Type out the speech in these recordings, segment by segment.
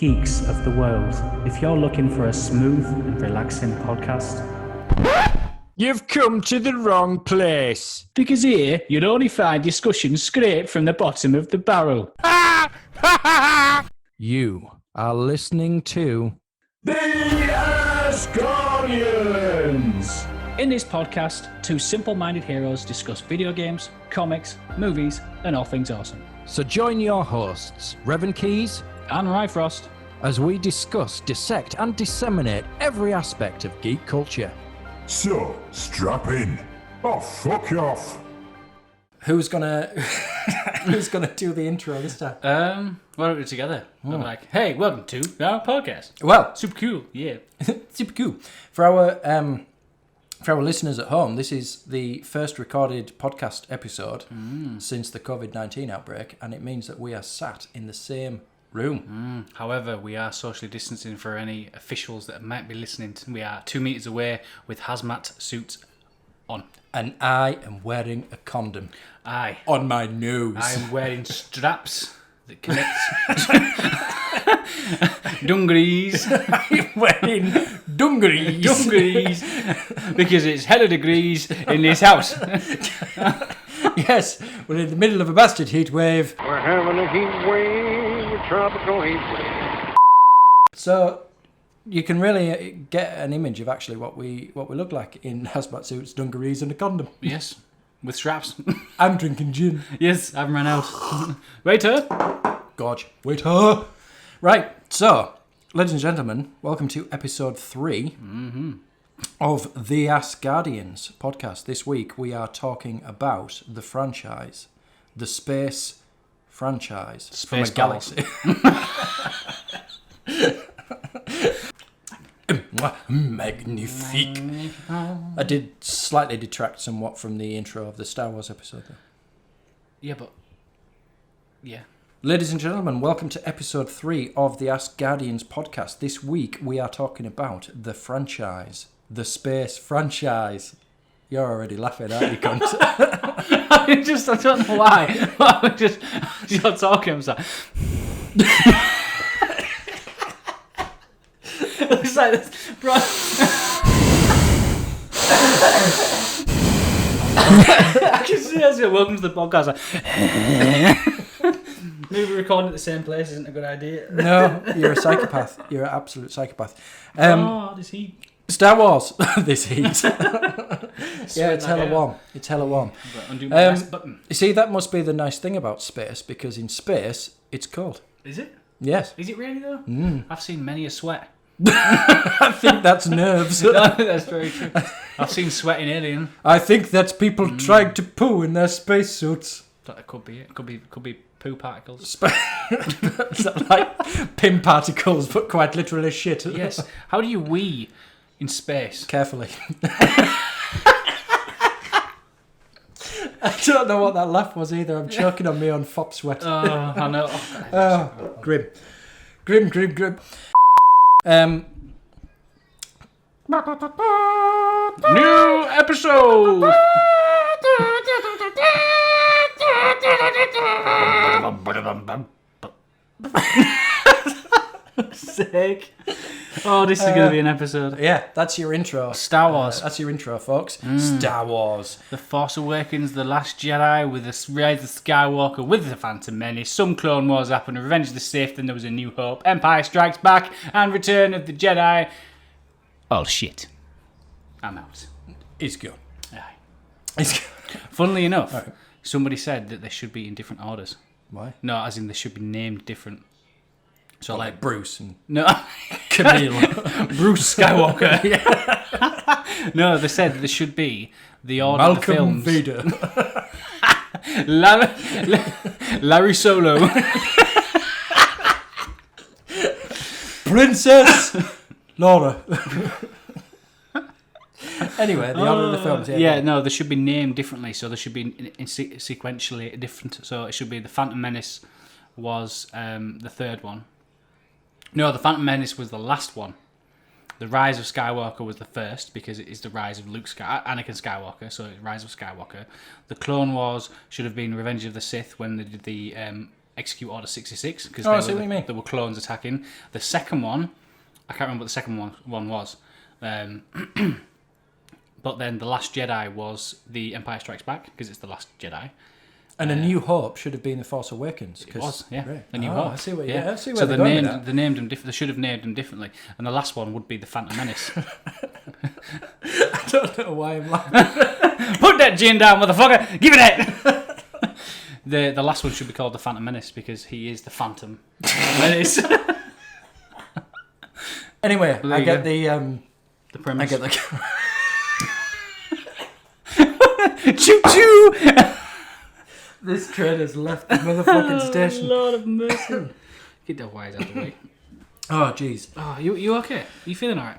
Geeks of the world, if you're looking for a smooth and relaxing podcast, you've come to the wrong place. Because here you'll only find discussions scraped from the bottom of the barrel. You are listening to The Asgardians! In this podcast, two simple-minded heroes discuss video games, comics, movies, and all things awesome. So join your hosts, Reven And RyFrost, as we discuss, dissect, and disseminate every aspect of geek culture. So, strap in. Oh, fuck off. Who's gonna do the intro this time? Why don't we do it together? I'm like, hey, welcome to our podcast. Well, Super cool, yeah. super cool. For our listeners at home, this is the first recorded podcast episode since the COVID-19 outbreak, and it means that we are sat in the same room. However, we are socially distancing for any officials that might be listening. We are 2 meters away with hazmat suits on. And I am wearing a condom. Aye. On my nose. I am wearing straps that connect. Dungarees. I'm wearing dungarees. Dungarees. Because it's hella degrees in this house. Yes, we're in the middle of a bastard heat wave. We're having a heat wave, a tropical heat wave. So you can really get an image of actually what we look like in hazmat suits, dungarees, and a condom. Yes, with straps. I'm drinking gin. Yes, I haven't run out. Waiter. Gorge. Waiter. Right, so, ladies and gentlemen, welcome to episode 3 of the Asgardians podcast. This week we are talking about the franchise, the space franchise from a galaxy. Magnifique. I did slightly detract somewhat from the intro of the Star Wars episode though. Yeah, but... Yeah. Ladies and gentlemen, welcome to episode 3 of the Asgardians podcast. This week we are talking about the franchise, the space franchise. You're already laughing, aren't you, cunt? I don't know why. You're talking, I'm sorry. It's like this, bro. I can see us go, welcome to the podcast. Maybe recording at the same place isn't a good idea. No, you're a psychopath. You're an absolute psychopath. This heat. Star Wars. This heat. Yeah, it's hella warm. It's hella warm. Undo my last button. You see, that must be the nice thing about space, because in space, it's cold. Is it? Yes. Is it really though? I've seen many a sweat. I think that's nerves. No, that's very true. I've seen sweat in Alien. I think that's people trying to poo in their spacesuits. That could be it. Could be poo particles. Is that like pin particles, but quite literally shit? Yes. How do you wee in space? Carefully. I don't know what that laugh was either. I'm choking on my own fop sweat. Oh, I know. Oh, grim. Grim. New episode! Sick. Oh, this is going to be an episode. Yeah, that's your intro. Star Wars. That's your intro, folks. Star Wars. The Force Awakens, The Last Jedi, with the Rise of Skywalker, with the Phantom Menace, some Clone Wars happened, Revenge of the Sith, then there was A New Hope, Empire Strikes Back, and Return of the Jedi. Oh, shit. I'm out. It's good. Aye. It's good. Funnily enough, somebody said that they should be in different orders. Why? No, as in they should be named different. So like Bruce and no, Camille. Bruce Skywalker. No, they said there should be the order of the Malcolm films. Vader. Larry Solo. Princess Laura. Anyway, the order of the films. Yeah, no, they should be named differently. So they should be sequentially different. So it should be the Phantom Menace was the third one. No, the Phantom Menace was the last one. The Rise of Skywalker was the first, because it is the rise of Anakin Skywalker, so it's Rise of Skywalker. The Clone Wars should have been Revenge of the Sith when they did the Execute Order 66 because I see what you mean. there were clones attacking. The second one, I can't remember what the second one was. But then The Last Jedi was The Empire Strikes Back because it's The Last Jedi. And A New Hope should have been The Force Awakens. It was, yeah. Right. A New Hope. I see what yeah. I see where so they're going with that. they named them different. They should have named them differently. And the last one would be The Phantom Menace. I don't know why I'm laughing. Put that gin down, motherfucker! Give it that! The last one should be called The Phantom Menace because he is the Phantom Menace. Anyway, There I you get go. the The premise. I get the Choo choo! this train has left the motherfucking station. Lord of mercy. Get the wires out of the way. Oh jeez, Oh, you okay? You feeling alright?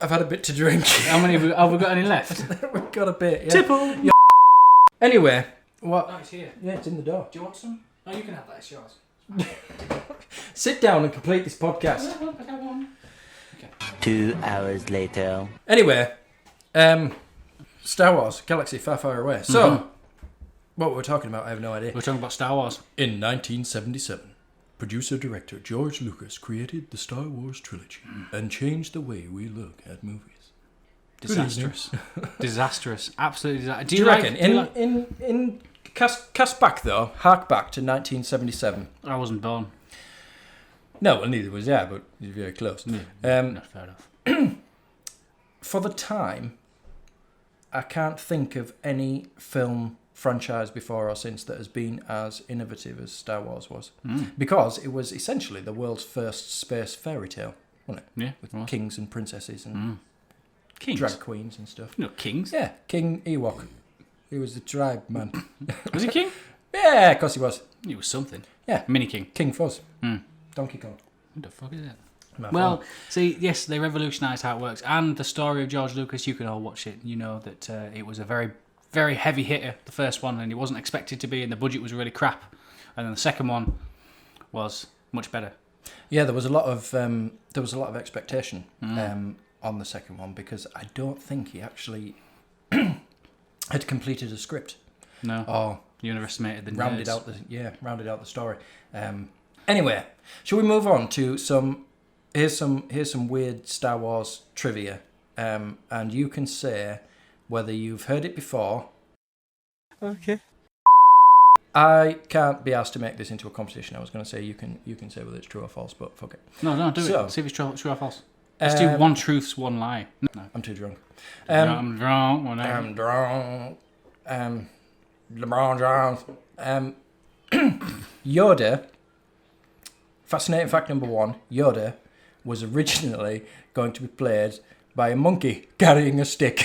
I've had a bit to drink. How many have we got any left? We've got a bit. Yeah. Tipple! Anyway, what? Oh, it's here. Yeah, it's in the door. Do you want some? Oh, you can have that. It's yours. Sit down and complete this podcast. 2 hours later. Anyway, Star Wars, Galaxy Far, Far Away. So, what were we talking about? I have no idea. We're talking about Star Wars. In 1977, producer-director George Lucas created the Star Wars trilogy and changed the way we look at movies. Disastrous. Disastrous. Absolutely disastrous. Do you reckon? In cast back though, hark back to 1977. I wasn't born. No, well, neither was I, but you're very close. No, fair enough. For the time, I can't think of any film franchise before or since that has been as innovative as Star Wars was. Because it was essentially the world's first space fairy tale, wasn't it? Yeah. With kings and princesses and Kings. drag queens and stuff. No, kings. Yeah, King Ewok. He was the tribe man. Was he king? Yeah, of course he was. He was something. Yeah. Mini king. King Fuzz. Donkey Kong. What the fuck is that? My Well, fault. see, yes, they revolutionised how it works. And the story of George Lucas, you can all watch it. You know that it was a very, very heavy hitter, the first one, and it wasn't expected to be, and the budget was really crap. And then the second one was much better. Yeah, there was a lot of expectation on the second one because I don't think he actually had completed a script No, or you underestimated the rounded nerds. out the story. Anyway, shall we move on to some weird Star Wars trivia, and you can say whether you've heard it before. Okay. I can't be asked to make this into a competition. I was going to say you can say whether it's true or false, but fuck it. No, do So- it. See if it's true or false. Let's do one truth, one lie. No. I'm too drunk. I'm drunk. I'm drunk. LeBron James. Yoda. Fascinating fact number one: Yoda was originally going to be played by a monkey carrying a stick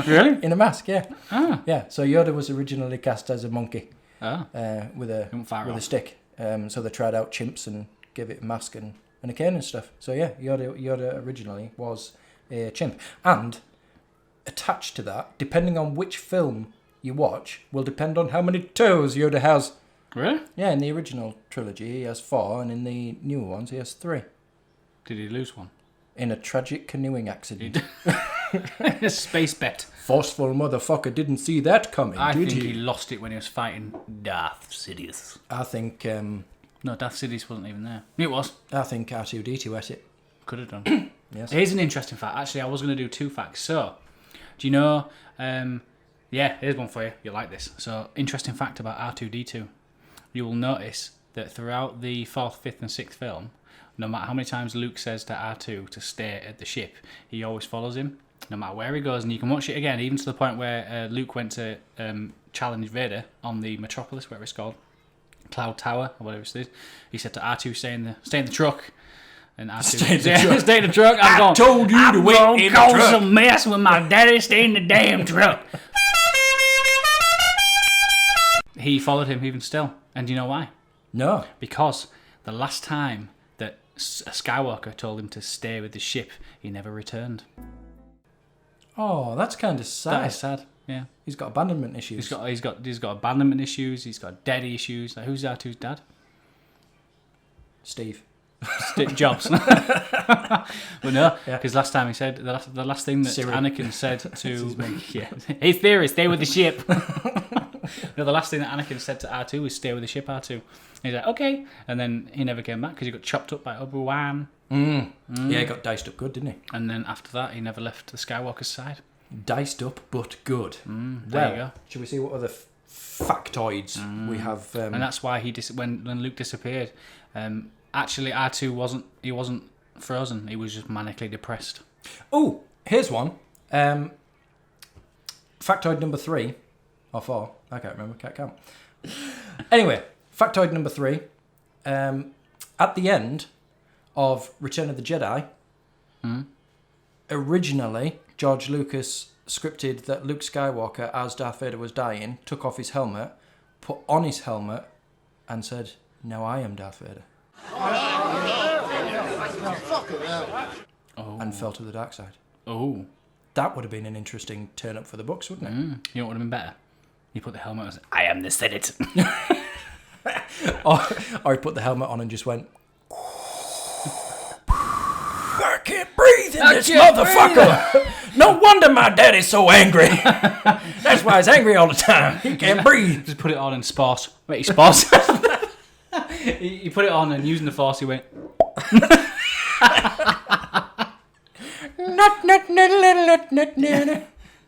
Really? in a mask. Yeah, Ah. yeah. So Yoda was originally cast as a monkey Oh. with Went far a off. stick. So they tried out chimps and gave it a mask and a cane and stuff. So yeah, Yoda originally was a chimp, and attached to that, depending on which film you watch, will depend on how many toes Yoda has. Really? Yeah, in the original trilogy he has 4, and in the newer ones he has 3. Did he lose one? In a tragic canoeing accident. A space bet. Forceful motherfucker didn't see that coming, I did think he? he lost it when he was fighting Darth Sidious. I think No, Darth Sidious wasn't even there. It was. R2-D2 ate it. Could have done. Yes. Here's an interesting fact. Actually, I was going to do 2 facts. So, do you know... yeah, here's one for you. You'll like this. So, interesting fact about R2-D2. You will notice that throughout the 4th, 5th and 6th film, no matter how many times Luke says to R2 to stay at the ship, he always follows him, no matter where he goes. And you can watch it again, even to the point where Luke went to challenge Vader on the Metropolis, whatever it's called, Cloud Tower, or whatever it is. He said to R2, stay in the truck. And R2, stay in the truck. I told you to wait in the truck. Some mess with my daddy. Stay in the damn truck. He followed him even still. And do you know why? No. Because the last time that a Skywalker told him to stay with the ship, he never returned. Oh, that's kind of sad. That is sad. Yeah. He's got abandonment issues. He's got abandonment issues. He's got daddy issues. Like, who's R2's dad? Steve. Jobs. But no, Yeah. because last time he said the last thing that Siri. Anakin said to hey Theory, stay with the ship. No, the last thing that Anakin said to R2 was stay with the ship, R2. He's like, okay. And then he never came back because he got chopped up by Obi-Wan. Yeah, he got diced up good, didn't he? And then after that, he never left the Skywalker's side. Diced up, but good. There you go. Should we see what other factoids we have? And that's why when Luke disappeared, actually R2 wasn't frozen. He was just manically depressed. Oh, here's one. Factoid number 3 or 4. I can't remember. Can't count. Anyway, factoid number 3. At the end of Return of the Jedi, originally George Lucas scripted that Luke Skywalker, as Darth Vader was dying, took off his helmet, put on his helmet, and said, "Now I am Darth Vader." And fell to the dark side. Oh. That would have been an interesting turn up for the books, wouldn't it? You know what would have been better? He put the helmet on and said, I am the Senate. Or he put the helmet on and just went, I can't breathe in this motherfucker. No wonder my daddy's so angry. That's why he's angry all the time. He can't breathe. Just put it on and sparse. Wait, he sparse? He put it on and using the force he went...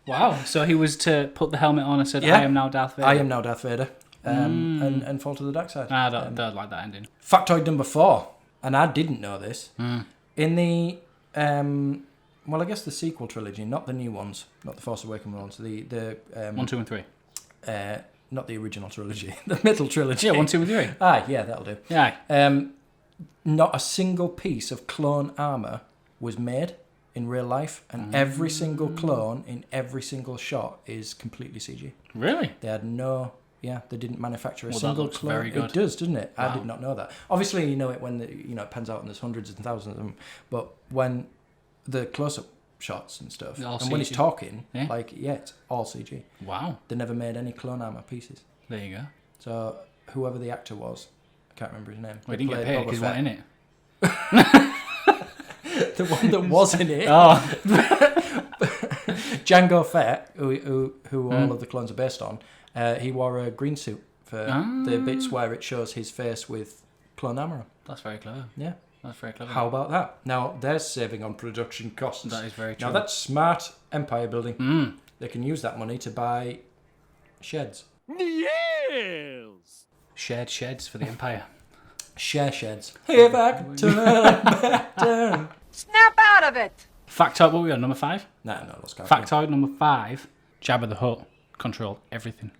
Wow, so he was to put the helmet on and said, I am now Darth Vader. I am now Darth Vader. And fall to the dark side. I don't like that ending. Factoid number 4, and I didn't know this. In the, I guess the sequel trilogy, not the new ones, not the Force Awakens ones, the 1, 2, and 3. Not the original trilogy, the middle trilogy. Yeah, 1, 2, and 3. Yeah, that'll do. Yeah. Not a single piece of clone armor was made in real life, and every single clone in every single shot is completely CG. Really? They had no... Yeah, they didn't manufacture a single that looks clone. very good. It does, doesn't it? Wow. I did not know that. Obviously, you know it when it pans out and there's hundreds and thousands of them. But when the close-up shots and stuff, and when he's talking, it's all CG. Wow. They never made any clone armor pieces. There you go. So whoever the actor was, I can't remember his name. Well, he didn't get paid because he wasn't in it. The one that was in it. Oh. Jango Fett, who all of the clones are based on, he wore a green suit for the bits where it shows his face with clone armor on. That's very clever. Yeah. That's very clever. How about that? Now, they're saving on production costs. That is very true. Now, that's smart empire building. They can use that money to buy sheds. Yes! Shared sheds for the Empire. Share sheds. If I could turn back down. Snap out of it! Factoid, what were we on, number 5? No, let's go. Factoid number 5, Jabba the Hutt controlled everything.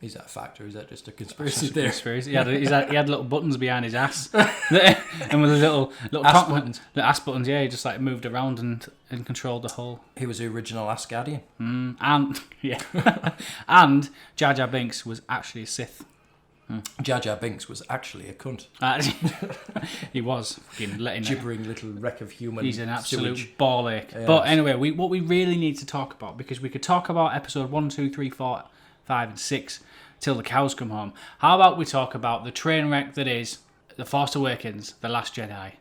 Is that a fact, or is that just a conspiracy theory? Conspiracy. He had little buttons behind his ass. And with the little ass buttons. The ass buttons, yeah, he just like moved around and controlled the whole... He was the original Asgardian. And, yeah. And Jar Jar Binks was actually a Sith. Jar Jar Binks was actually a cunt. He was fucking letting gibbering little wreck of human. He's an absolute sewage. ball ache. Yes. But anyway, what we really need to talk about, because we could talk about episode 1, 2, 3, 4, 5, and 6 till the cows come home. How about we talk about the train wreck that is The Force Awakens, The Last Jedi,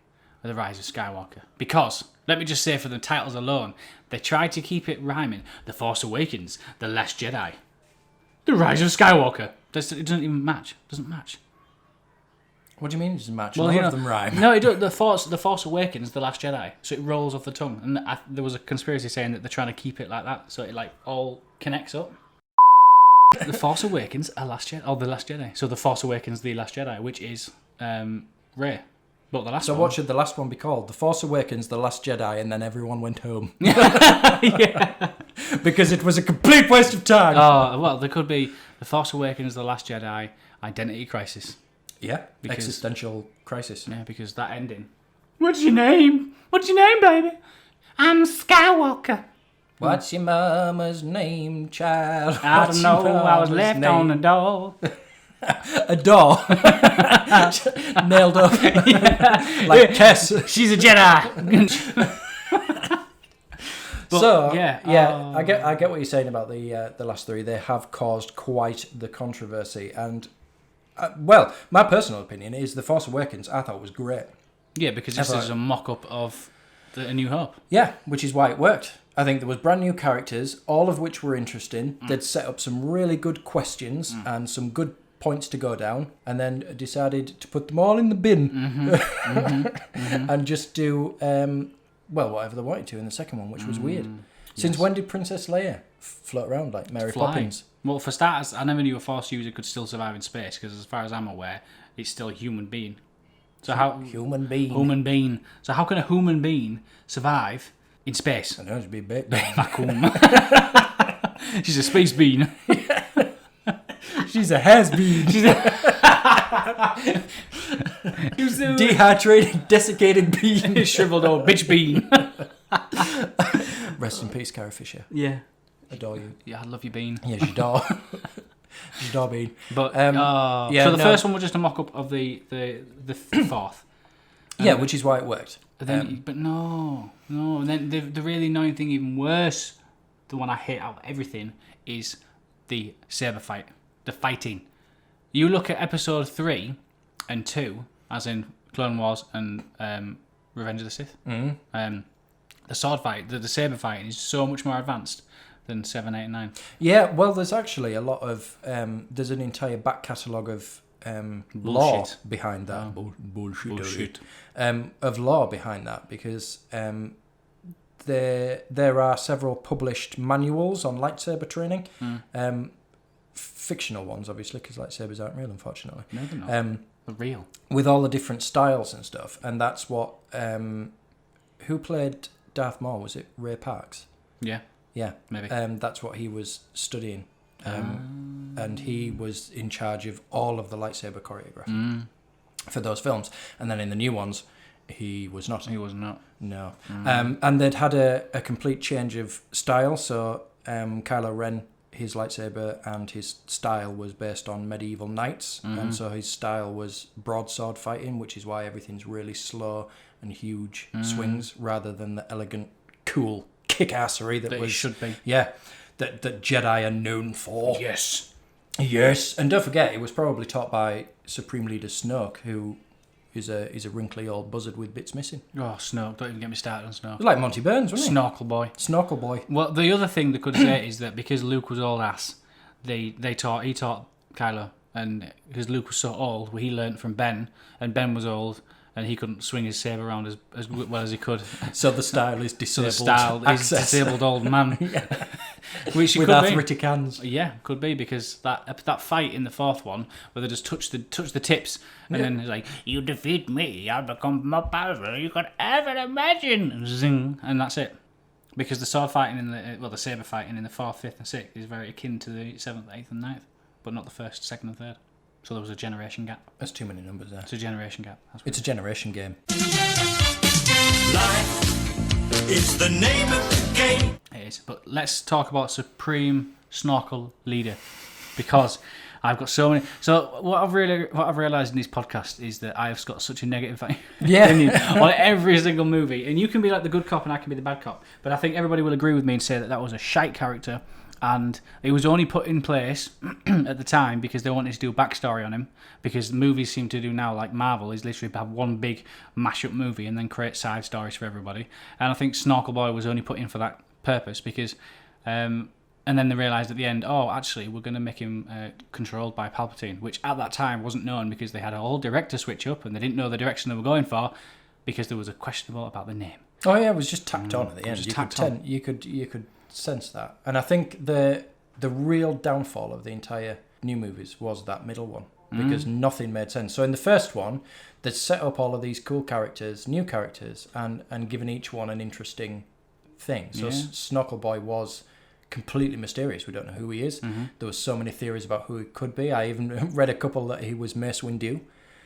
and The Rise of Skywalker? Because, let me just say for the titles alone, they tried to keep it rhyming. The Force Awakens, The Last Jedi, The Rise of Skywalker. It doesn't even match. It doesn't match. What do you mean it doesn't match? Well, None of them rhyme. No, the Force Awakens, The Last Jedi. So it rolls off the tongue. And there was a conspiracy saying that they're trying to keep it like that, so it like all connects up. The Force Awakens, The Last Jedi. So The Force Awakens, The Last Jedi, which is Rey. But the last So one... what should the last one be called? The Force Awakens, The Last Jedi, and then everyone went home. Yeah. Because it was a complete waste of time. Oh, well, there could be The Force Awakens, The Last Jedi, Identity Crisis. Yeah, existential crisis. Yeah, because that ending. What's your name? What's your name, baby? I'm Skywalker. What's your mama's name, child? I don't know. I was left on the door. A door? Nailed up. Yeah. Like Tess. She's a Jedi. But, so yeah, I get what you're saying about the last three. They have caused quite the controversy, and my personal opinion is The Force Awakens I thought was great. Yeah, because this is a mock-up of A New Hope. Yeah, which is why it worked. I think there was brand new characters, all of which were interesting. They'd set up some really good questions and some good points to go down, and then decided to put them all in the bin and just do whatever they wanted to in the second one, which was weird. Since when did Princess Leia float around like Mary Poppins? Well, for starters, I never knew a Force user could still survive in space, because as far as I'm aware, it's still a human being. So how Human being. human being? So how can a human being survive in space? I know, it'd be big. Vacuum. She's a space bean. She's a has-been. She's a Dehydrated, desiccated bean. shriveled old bitch bean. Rest in peace, Carrie Fisher. Yeah. Adore you. Yeah, I love you, bean. Yeah, Jador. Jador bean. But yeah, so the first one was just a mock-up of the fourth. Yeah, which is why it worked. Then, but no. And then the really annoying thing, even worse, the one I hate out of everything, is the saber fight, the fighting. You look at episode 3 and 2, as in Clone Wars and Revenge of the Sith. The sword fight, the saber fighting is so much more advanced than 7, 8, and 9. Yeah, well, there's actually a lot of there's an entire back catalogue of lore behind that. Bullshit. Of lore behind that, because there are several published manuals on lightsaber training. Fictional ones, obviously, because lightsabers aren't real, unfortunately. No, they're not. They're real. With all the different styles and stuff, and that's what who played Darth Maul? Was it Ray Parks? Yeah, Yeah, maybe. that's what he was studying, and he was in charge of all of the lightsaber choreography for those films. And then in the new ones, he was not. He was not. No. And they'd had a complete change of style. So Kylo Ren, his lightsaber and his style was based on medieval knights, and so his style was broadsword fighting, which is why everything's really slow and huge swings rather than the elegant, cool kick-assery that It should be. Yeah, that Jedi are known for. Yes. Yes, and don't forget, it was probably taught by Supreme Leader Snoke, who is a wrinkly old buzzard with bits missing. Oh, Snoke. Don't even get me started on Snoke. Like Monty Burns, wasn't he? Snorkel boy. Snorkel boy. Well, the other thing they could say is that because Luke was old ass, he taught Kylo, and because Luke was so old, he learnt from Ben, and Ben was old, and he couldn't swing his saber around as well as he could. So the style is So disabled. the style is access. disabled old man. Which it With could arthritic hands. be. Yeah, could be, because that fight in the fourth one where they just touch the tips and then it's like, you defeat me, I'll become more powerful than you could ever imagine. Zing, and that's it. Because the sword fighting the saber fighting in the 4th, 5th, and 6th is very akin to the 7th, 8th, and 9th, but not the 1st, 2nd, and 3rd. So there was a generation gap. There's too many numbers there. It's a generation gap. It's a generation game. Life is the name of the game. It is. But let's talk about Supreme Snorkel Leader, because I've got so many. So what I've realised in this podcast is that I've got such a negative opinion on every single movie, and you can be like the good cop and I can be the bad cop. But I think everybody will agree with me and say that was a shite character. And it was only put in place at the time because they wanted to do a backstory on him. Because the movies seem to do now, like Marvel, is literally have one big mash-up movie and then create side stories for everybody. And I think Snorkel Boy was only put in for that purpose because... and then they realised at the end, actually, we're going to make him controlled by Palpatine, which at that time wasn't known because they had a whole director switch up and they didn't know the direction they were going for because there was a questionable about the name. Oh yeah, it was just tacked on at the end. Just tacked on. You could sense that, and I think the real downfall of the entire new movies was that middle one because nothing made sense. So in the first one, they set up all of these cool characters, new characters, and given each one an interesting thing. So Snorkel Boy was completely mysterious. We don't know who he is. There were so many theories about who he could be. I even read a couple that he was Mace Windu.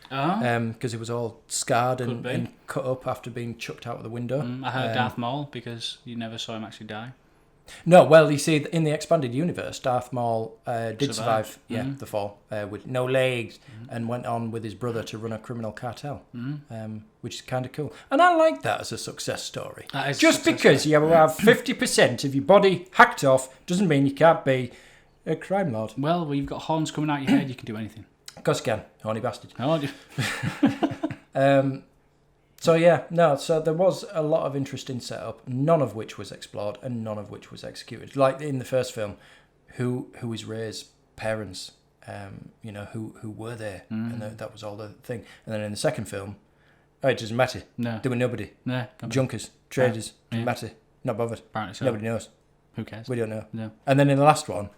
Because he was all scarred and cut up after being chucked out of the window. I heard Darth Maul because you never saw him actually die. No, well, you see, in the expanded universe, Darth Maul did survive the fall with no legs and went on with his brother to run a criminal cartel, which is kind of cool. And I like that as a success story. Just because you have 50% of your body hacked off doesn't mean you can't be a crime lord. Well, when you've got horns coming out your head, you can do anything. Of course you can, horny bastard. Oh, So yeah, no. So there was a lot of interesting setup, none of which was explored and none of which was executed. Like in the first film, who is Rey's parents? Who were there, and that was all the thing. And then in the second film, it doesn't matter. No, there were nobody. No, Junkers, traders, doesn't matter. Not bothered. Apparently so. Nobody knows. Who cares? We don't know. No. And then in the last one,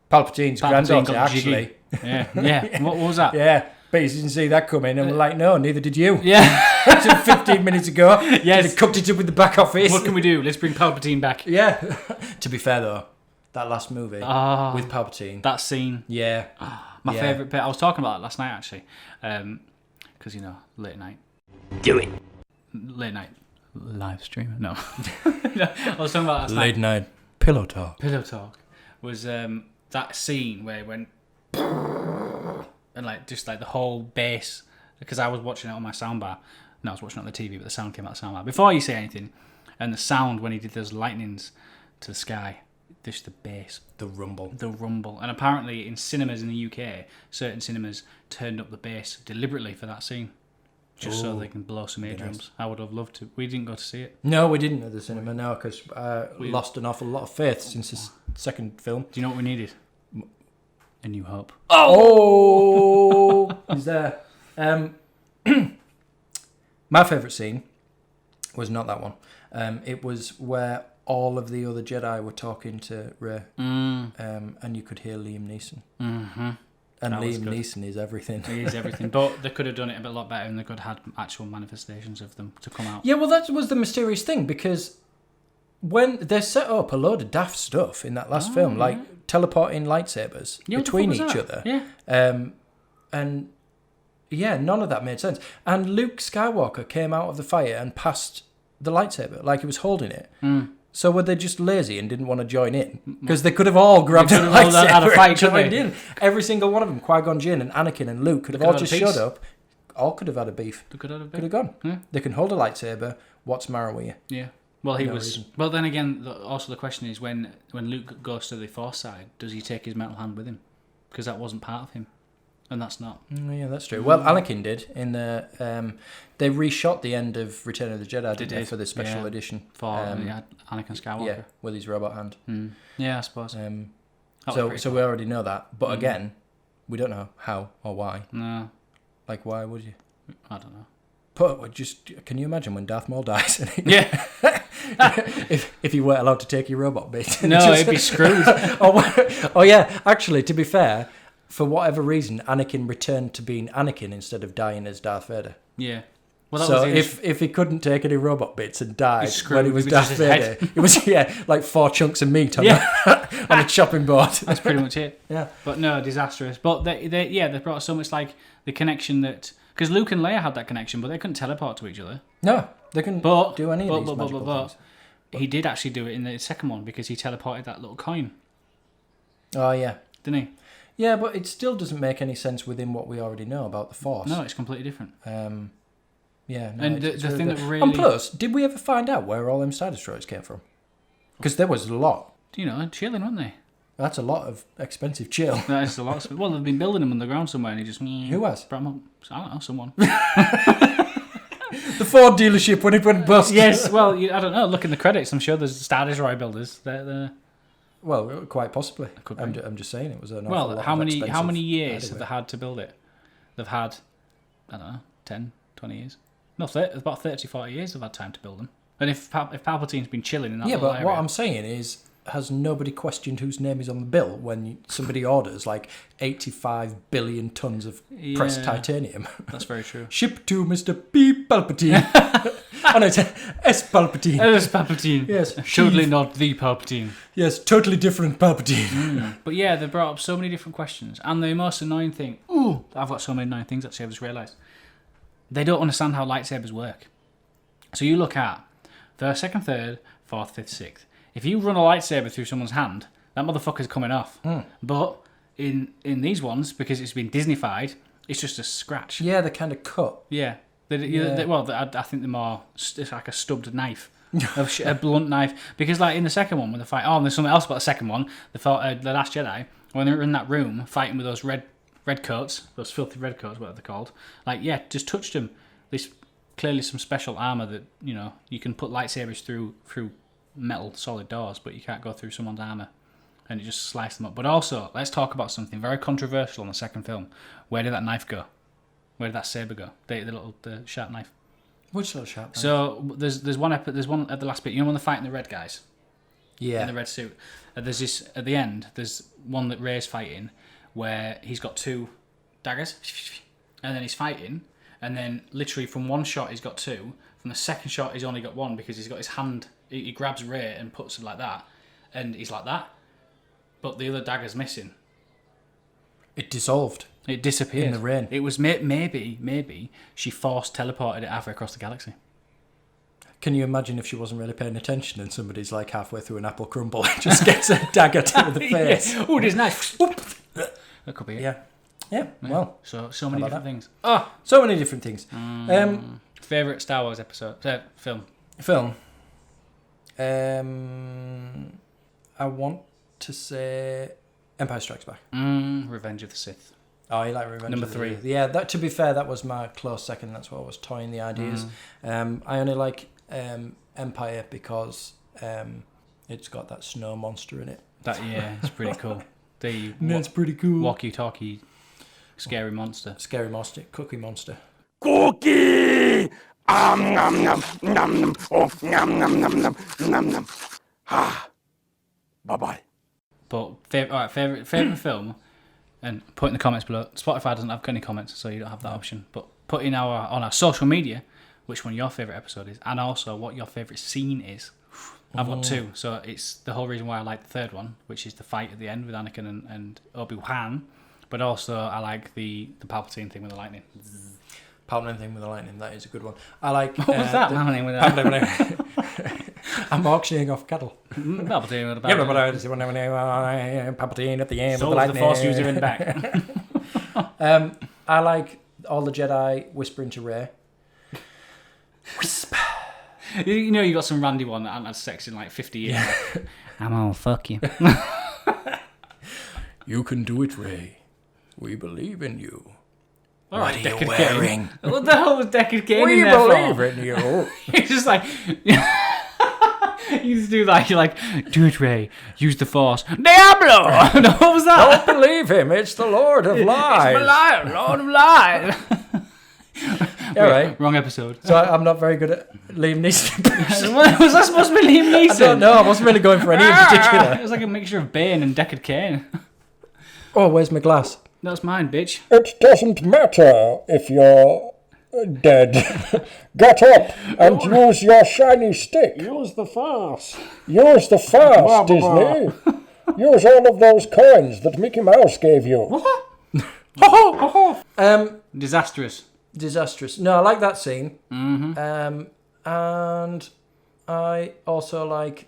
Palpatine's granddaughter got actually. Yeah. What was that? Yeah, but you didn't see that coming, and we're like, no, neither did you. Yeah. 15 minutes ago. Yes. They cooked it up with the back office. What can we do? Let's bring Palpatine back. Yeah. To be fair though, that last movie with Palpatine. That scene. Yeah. My favourite bit. I was talking about it last night actually, because late night. Do it. Late night live stream. No. I was talking about it last night. Late night pillow talk. Pillow talk was that scene where it went and just the whole bass, because I was watching it on my soundbar. No, I was watching it on the TV, but the sound came out of the soundbar. Before you say anything, and the sound when he did those lightnings to the sky, just the bass. The rumble. And apparently in cinemas in the UK, certain cinemas turned up the bass deliberately for that scene. Just so they can blow some eardrums. Nice. I would have loved to. We didn't go to see it. No, we didn't at the cinema, no, because we lost an awful lot of faith since this second film. Do you know what we needed? A New Hope. Oh! He's there. My favourite scene was not that one. It was where all of the other Jedi were talking to Rey, and you could hear Liam Neeson. Mm-hmm. And Liam Neeson is everything. He is everything. But they could have done it a lot better, and they could have had actual manifestations of them to come out. Yeah, well, that was the mysterious thing, because when they set up a load of daft stuff in that last film, like teleporting lightsabers between each other. Yeah. And yeah, none of that made sense. And Luke Skywalker came out of the fire and passed the lightsaber, like he was holding it. So were they just lazy and didn't want to join in? Because they could have all grabbed a lightsaber and joined in. Every single one of them, Qui-Gon Jinn and Anakin and Luke, could have all just showed up. All could have had a beef. They could have gone. Yeah. They can hold a lightsaber. What's matter with you? Yeah. Well, he was. Reason. Well, then again, also the question is when Luke goes to the Force side, does he take his metal hand with him? Because that wasn't part of him. And that's not. Yeah, that's true. Well, Anakin did in the. They reshot the end of Return of the Jedi, didn't they, for the special edition for Anakin Skywalker. Yeah, with his robot hand. Yeah, I suppose. So we already know that, but again, we don't know how or why. No. Like, why would you? I don't know. But just can you imagine when Darth Maul dies? Yeah. if you weren't allowed to take your robot bit. No, it'd be screwed. Oh yeah. Actually, to be fair, for whatever reason, Anakin returned to being Anakin instead of dying as Darth Vader. Yeah. Well, so if he couldn't take any robot bits and died when he was Darth Vader, it was like 4 chunks of meat on a chopping board. That's pretty much it. Yeah. But no, disastrous. But they brought so much like the connection that because Luke and Leia had that connection, but they couldn't teleport to each other. No, they couldn't do any of these magical things. He did actually do it in the second one because he teleported that little coin. Oh yeah, didn't he? Yeah, but it still doesn't make any sense within what we already know about the Force. No, it's completely different. Yeah, no, and the thing that really... And plus, did we ever find out where all them Star Destroyers came from? Because there was a lot. Chilling, weren't they? That's a lot of expensive chill. That is a lot. Well, they've been building them underground somewhere, and he just... Who has? Brought them up. I don't know, someone. The Ford dealership when it went bust. Yes, well, I don't know. Look in the credits. I'm sure there's Star Destroyer builders. They're... Well, quite possibly. I'm just saying it was an awful lot of how many years anyway. have they had to build it? They've had, I don't know, 10, 20 years. No, about 30, 40 years they've had time to build them. And if Palpatine's been chilling in that little area... what I'm saying is, has nobody questioned whose name is on the bill when somebody orders like 85 billion tons of pressed titanium? That's very true. Ship to Mr. P. Palpatine. Oh no, it's S. Palpatine. S. Palpatine. Yes. Totally not the Palpatine. Yes, totally different Palpatine. But yeah, they brought up so many different questions. And the most annoying thing... I've got so many annoying things actually, I've just realised. They don't understand how lightsabers work. So you look at first, second, third, fourth, fifth, sixth. If you run a lightsaber through someone's hand, that motherfucker's coming off. But in these ones, because it's been Disneyfied, it's just a scratch. Yeah, they're kind of cut. Yeah. I think they're more... It's like a stubbed knife. A blunt knife. Because like in the second one, when they fight... Oh, and there's something else about the second one. They fought The Last Jedi. When they were in that room fighting with those red coats, those filthy red coats, whatever they're called. Like, yeah, just touched them. This clearly some special armor that you can put lightsabers through metal solid doors, but you can't go through someone's armor and you just slice them up. But also, let's talk about something very controversial in the second film. Where did that knife go? Where did that saber go? The sharp knife. Which little sharp knife? So there's one at the last bit. You know when they're fighting the red guys? Yeah. In the red suit. There's this at the end. There's one that Rey's fighting where he's got 2 daggers, and then he's fighting, and then literally from one shot he's got 2. From the second shot he's only got 1 because he's got his hand. He grabs Rey and puts it like that, and he's like that. But the other dagger's missing. It dissolved. It disappeared in the rain. It was maybe she force teleported it halfway across the galaxy. Can you imagine if she wasn't really paying attention and somebody's like halfway through an apple crumble and just gets a dagger to the face? Yeah. Oh, there's knife. That could be it. Yeah. Well, so many different things. Oh, so many different things. Favorite Star Wars episode film. I want to say Empire Strikes Back. Revenge of the Sith. Oh, you like Revenge Number of the 3. Sith? Yeah, that, to be fair, that was my close second. That's what I was toying the ideas. I only like Empire because it's got that snow monster in it. It's pretty cool. It's pretty cool. Walkie-talkie, scary monster. Scary monster, cookie monster. Cookie! Nom nom nom nom. Oh, nom nom nom nom nom nom. Ah. Bye-bye. But favorite film, and put in the comments below. Spotify doesn't have any comments, so you don't have that option. But put in on our social media which one your favorite episode is, and also what your favorite scene is. I've got 2, so it's the whole reason why I like the third one, which is the fight at the end with Anakin and Obi-Wan. But also I like the Palpatine thing with the lightning. Palpatine thing with the lightning, that is a good one. I like... What was that? I'm auctioning off cattle. Palpatine with the Palpatine at the end Soul with the of lightning. the Force user in the back. I like all the Jedi whispering to Rey. Whisper. You know you got some randy one that hasn't had sex in like 50 years. Yeah. I'm gonna fuck you. You can do it, Rey. We believe in you. All what right, are you Deckard wearing? Cain. What the hell was Deckard Cain We in there believe for? in you. It's just like... You just do that. You're like, do it, Rey. Use the Force. Diablo! No, what was that? Don't believe him. It's the Lord of Lies. It's Belial, Lord of Lies. All right. Wrong episode. So I'm not very good at Liam Neeson. Was that supposed to be Liam Neeson? I don't know. I wasn't really going for any in particular. It was like a mixture of Bane and Deckard Cain. Oh, where's my glass? That's mine, bitch. It doesn't matter if you're dead. Get up and use your shiny stick. Use the Force. Use the Force, Disney. Use all of those coins that Mickey Mouse gave you. Disastrous. Disastrous. No, I like that scene. And I also like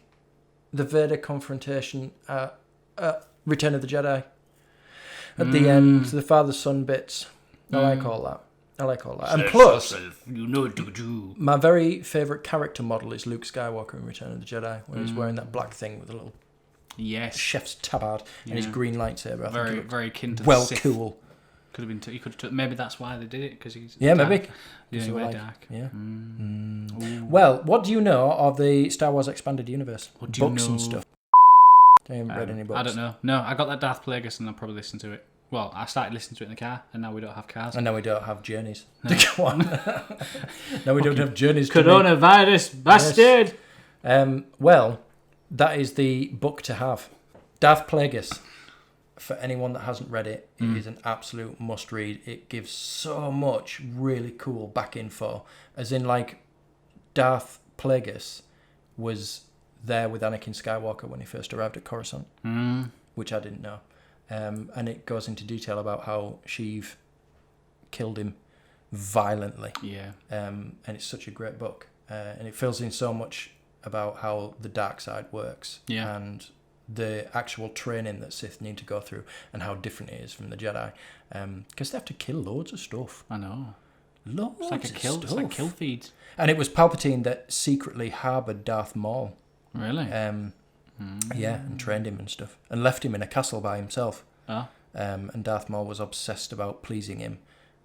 the Vader confrontation at Return of the Jedi. At the end, the father-son bits. I like all that. And plus, You know what to do. my very favourite character model is Luke Skywalker in Return of the Jedi, when he's wearing that black thing with a little Yes. chef's tabard and his green lightsaber. I think Very, it looked very akin to well the Sith. cool. Could have been. You could have. Maybe that's why they did it, because he's. Yeah, dark. maybe. Yeah, So very like- dark. Yeah. Well, what do you know of the Star Wars Expanded Universe? What do you Books know? and stuff. I haven't read any books. I don't know. No, I got that Darth Plagueis and I'll probably listen to it. Well, I started listening to it in the car, and now we don't have cars. And now we don't have journeys to go on. Now we don't have journeys to make. Coronavirus, bastard! Well, that is the book to have. Darth Plagueis. For anyone that hasn't read it, it is an absolute must-read. It gives so much really cool back info. As in, like, Darth Plagueis was there with Anakin Skywalker when he first arrived at Coruscant, which I didn't know. And it goes into detail about how Sheev killed him violently. Yeah. And it's such a great book. And it fills in so much about how the dark side works. Yeah. And the actual training that Sith need to go through and how different it is from the Jedi. Because they have to kill loads of stuff. I know. Loads It's like a kill. of It's stuff. like kill feeds. And it was Palpatine that secretly harboured Darth Maul. Really? Yeah, and trained him and stuff. And left him in a castle by himself. Oh. And Darth Maul was obsessed about pleasing him.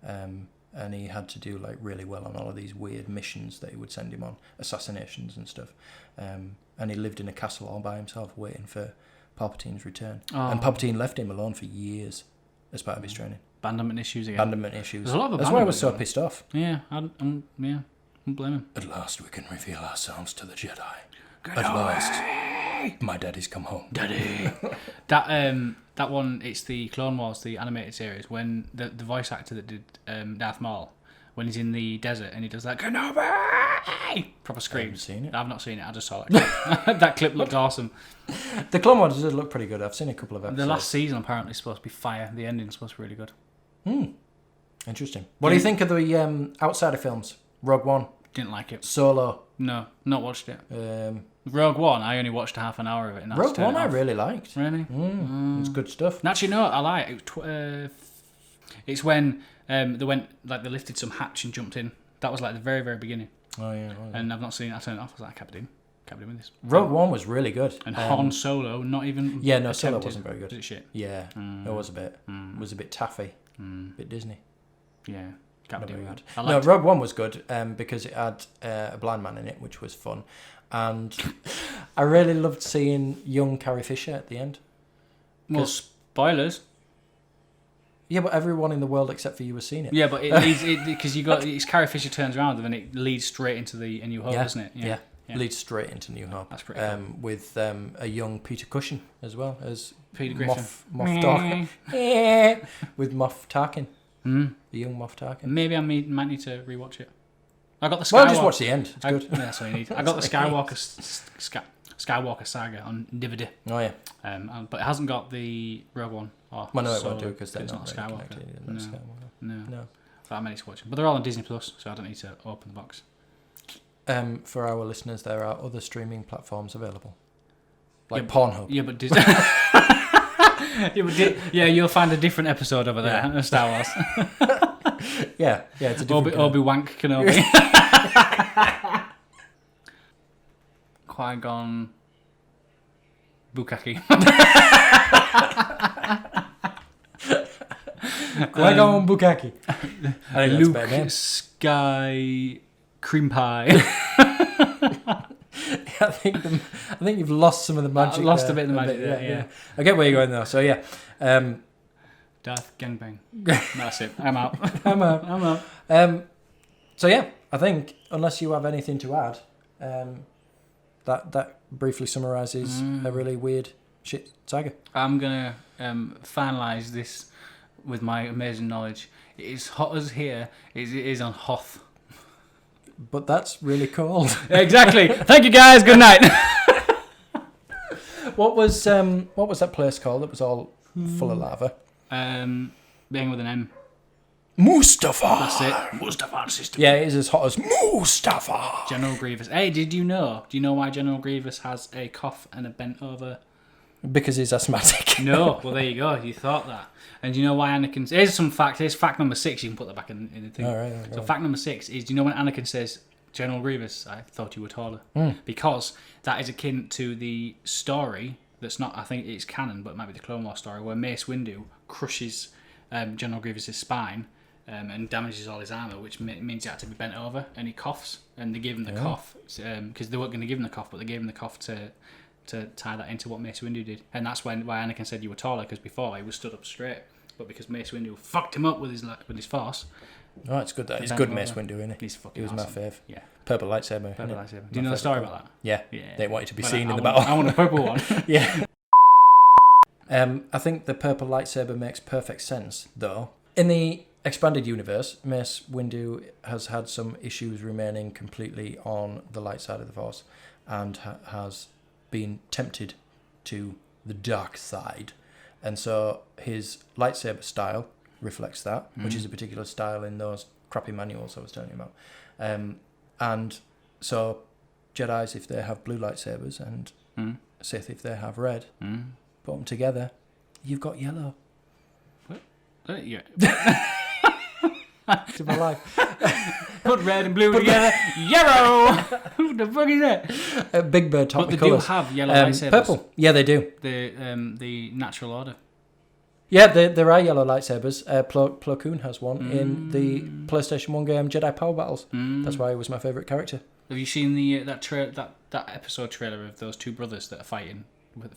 And and he had to do like really well on all of these weird missions that he would send him on, assassinations and stuff. And he lived in a castle all by himself, waiting for Palpatine's return. And Palpatine left him alone for years as part of his training. Abandonment issues again. Abandonment issues. There's a lot of That's why I was so abandonment pissed off. Yeah, I don't blame him. At last we can reveal ourselves to the Jedi. At last, my daddy's come home. Daddy. That one, it's the Clone Wars, the animated series, when the voice actor that did Darth Maul, when he's in the desert and he does that Kenobi, proper screams. Seen it. I've not seen it. I just saw that. That clip looked awesome. The Clone Wars does look pretty good. I've seen a couple of episodes. The last season apparently is supposed to be fire. The ending's supposed to be really good. Interesting. What do you think of the Outsider films? Rogue One, Didn't like it. Solo. No, not watched it. Rogue One, I only watched half an hour of it. And Rogue One I really liked. Really? It's good stuff. And actually, no, I like it. It's when they went, like, they lifted some hatch and jumped in. That was like the very, very beginning. Oh yeah. And I've not seen it. I turned it off. I was like, I can't be doing this. Rogue One was really good. And Han Solo, not even. Yeah, no, Solo attempted. wasn't very good. Was it shit? Yeah, it was a bit taffy, a bit Disney. Yeah, can't Not do very that. good. No, Rogue One was good because it had a blind man in it, which was fun, and I really loved seeing young Carrie Fisher at the end. Well, spoilers. Yeah, but everyone in the world except for you has seen it. Yeah, but it leads because it's Carrie Fisher turns around and it leads straight into the A New Hope, doesn't it? Yeah. Leads straight into New Hope. That's pretty cool. With a young Peter Cushing as well as Peter Griffin. Moff Tarkin. With Moff Tarkin. The young Moff Tarkin. Maybe I might need to rewatch it. I got the Skywalker. Well, just watch the end. It's good. Yeah, that's all you need. I got the Skywalker saga on DVD. Oh yeah. But it hasn't got the Rogue One. Well, no, it won't do because they're not Skywalker. connected. No. But I managed to watch it. But they're all on Disney Plus, so I don't need to open the box. For our listeners, there are other streaming platforms available, like Pornhub. Yeah, but Disney. You'll find a different episode over there of Star Wars. yeah, it's a different. Obi-Wank Kenobi. Qui-Gon Bukkake. Qui-Gon Bukkake. Luke Sky Cream Pie. I think you've lost some of the magic. I lost a bit of the magic there. Yeah. I get where you're going though. So yeah. Darth Gangbang. That's it. I'm out. I'm out. So yeah, I think unless you have anything to add, that briefly summarises a really weird shit saga. I'm gonna finalise this with my amazing knowledge. It is hot as here as it is on Hoth. But that's really cold. Exactly. Thank you guys. Good night. What was that place called? That was all full of lava. Being with an M. Mustafar. That's it. Mustafar system. Yeah, it is as hot as Mustafar. General Grievous. Hey, do you know why General Grievous has a cough and a bent over? Because he's asthmatic. No. Well, there you go. You thought that. And do you know why Anakin... Here's some fact. Here's fact number 6. You can put that back in the thing. All right, so fact number 6 is, do you know when Anakin says, General Grievous, I thought you were taller? Because that is akin to the story that's not... I think it's canon, but it might be the Clone Wars story, where Mace Windu crushes General Grievous' spine and damages all his armour, which means he had to be bent over, and he coughs. And they gave him the cough, because they weren't going to give him the cough, but they gave him the cough to tie that into what Mace Windu did. And that's why Anakin said you were taller, because before he was stood up straight. But because Mace Windu fucked him up with his force. Oh, it's good. It's good Mace Windu, isn't it? He's fucking He was awesome. my fave. Yeah. Purple lightsaber. Purple lightsaber. Do you know the story about that? Yeah. They wanted to be seen in the battle. I want a purple one. Yeah. I think the purple lightsaber makes perfect sense, though. In the expanded universe, Mace Windu has had some issues remaining completely on the light side of the Force, and has been tempted to the dark side. And so his lightsaber style reflects that, which is a particular style in those crappy manuals I was telling you about. And so Jedis, if they have blue lightsabers, and Sith, if they have red, put them together, you've got yellow. What? Yeah. To my life. Put red and blue together. Yellow! What the fuck is that? Big Bird taught But me they colours. do have yellow lightsabers. Purple. Yeah, they do. The Natural Order. Yeah, there are yellow lightsabers. Plo Koon has one in the PlayStation 1 game Jedi Power Battles. That's why he was my favourite character. Have you seen the that episode trailer of those two brothers that are fighting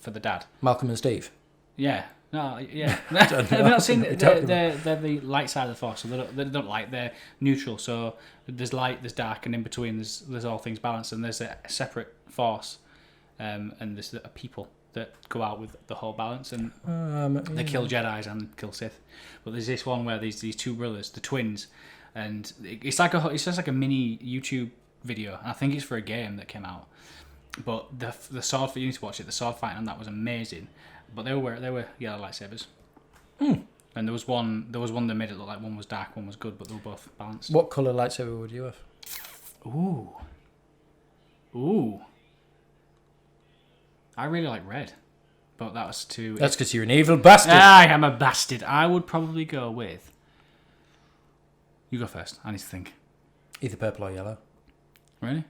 for the dad? Malcolm and Steve. Yeah. No, yeah. I've not seen it. They're the light side of the force, so they don't like, they're neutral. So there's light, there's dark, and in between there's all things balanced, and there's a separate force, and there's a people that go out with the whole balance, and they kill Jedis and kill Sith. But there's this one where these two brothers, the twins, and it's just like a mini YouTube video, and I think it's for a game that came out. But the sword, for you need to watch it, the sword fighting on that was amazing. But they were yellow lightsabers. And there was one that made it look like one was dark, one was good, but they were both balanced. What colour lightsaber would you have? Ooh. I really like red, but that was too. That's because you're an evil bastard. I am a bastard. I would probably go with. You go first. I need to think. Either purple or yellow. Really?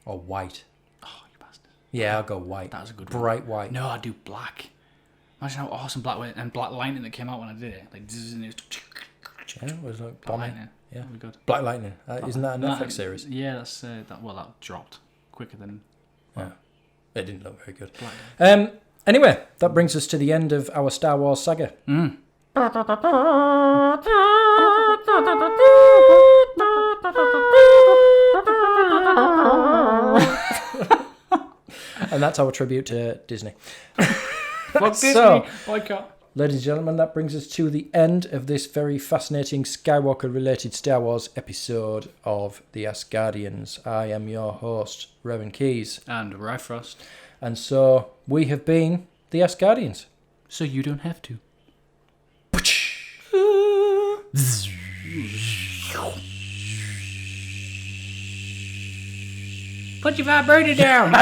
Or white. Oh, you bastard. Yeah, I'll go white. That was a good one. Bright white. No, I'd do black. Imagine how awesome black was, and black lightning that came out when I did it. Like, Yeah, it was like black bombing. lightning. Yeah. That would be good. Black Lightning. Isn't that a Netflix series? Yeah, that's that dropped quicker than. Yeah. It didn't look very good. Anyway, that brings us to the end of our Star Wars saga. And that's our tribute to Disney. Fuck Disney. So, boycott. ladies and gentlemen, that brings us to the end of this very fascinating Skywalker-related Star Wars episode of The Asgardians. I am your host, Reven Keys. And RyFrost. And so, we have been The Asgardians. So you don't have to. Put your vibrator down.